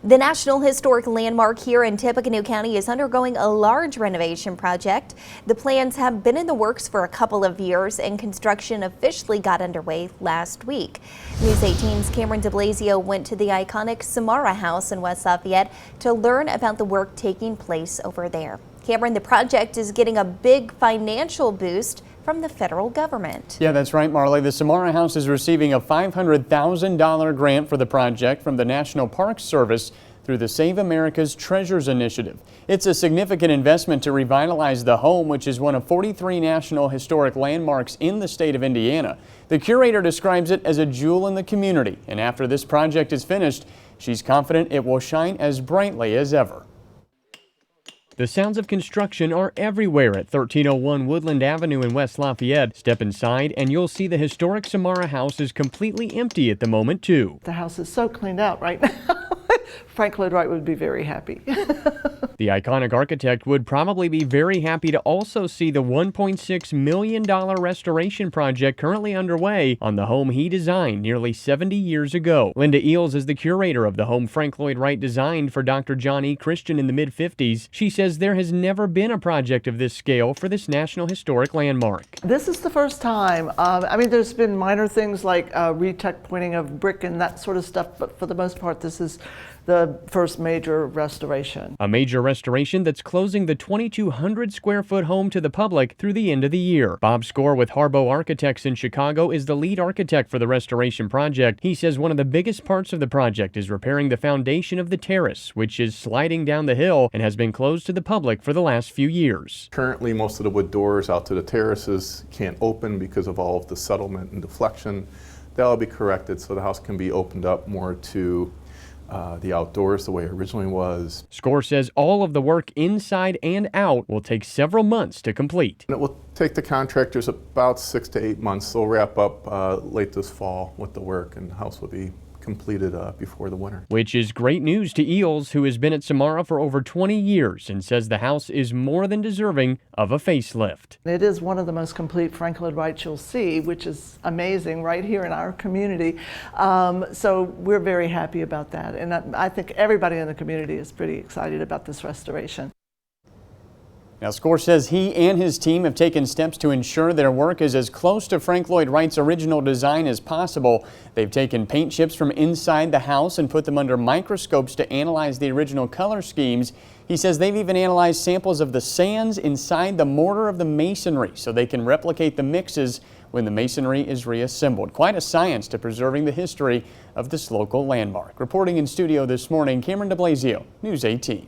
The National Historic Landmark here in Tippecanoe County is undergoing a large renovation project. The plans have been in the works for a couple of years and construction officially got underway last week. News 18's Cameron DeBlasio went to the iconic Samara House in West Lafayette to learn about the work taking place over there. Cameron, the project is getting a big financial boost from the federal government. Yeah, that's right, Marley. The Samara House is receiving a $500,000 grant for the project from the National Park Service through the Save America's Treasures Initiative. It's a significant investment to revitalize the home, which is one of 43 National Historic Landmarks in the state of Indiana. The curator describes it as a jewel in the community, and after this project is finished, she's confident it will shine as brightly as ever. The sounds of construction are everywhere at 1301 Woodland Avenue in West Lafayette. Step inside and you'll see the historic Samara House is completely empty at the moment, too. The house is so cleaned out right now. Frank Lloyd Wright would be very happy. The iconic architect would probably be very happy to also see the $1.6 million restoration project currently underway on the home he designed nearly 70 years ago. Linda Eels is the curator of the home Frank Lloyd Wright designed for Dr. John E. Christian in the mid-50s. She says there has never been a project of this scale for this National Historic Landmark. This is the first time. There's been minor things like retuck pointing of brick and that sort of stuff, but for the most part, this is the first major restoration. A major restoration that's closing the 2,200 square foot home to the public through the end of the year. Bob Score with Harbo Architects in Chicago is the lead architect for the restoration project. He says one of the biggest parts of the project is repairing the foundation of the terrace, which is sliding down the hill and has been closed to the public for the last few years. Currently, most of the wood doors out to the terraces can't open because of all of the settlement and deflection. That'll be corrected so the house can be opened up more to the outdoors the way it originally was. Score says all of the work inside and out will take several months to complete. And it will take the contractors about 6 to 8 months. They'll wrap up late this fall with the work, and the house will be completed before the winter. Which is great news to Eels, who has been at Samara for over 20 years and says the house is more than deserving of a facelift. It is one of the most complete Frank Lloyd Wrights you'll see, which is amazing right here in our community. So we're very happy about that. And I think everybody in the community is pretty excited about this restoration. Now, Score says he and his team have taken steps to ensure their work is as close to Frank Lloyd Wright's original design as possible. They've taken paint chips from inside the house and put them under microscopes to analyze the original color schemes. He says they've even analyzed samples of the sands inside the mortar of the masonry so they can replicate the mixes when the masonry is reassembled. Quite a science to preserving the history of this local landmark. Reporting in studio this morning, Cameron DeBlasio, News 18.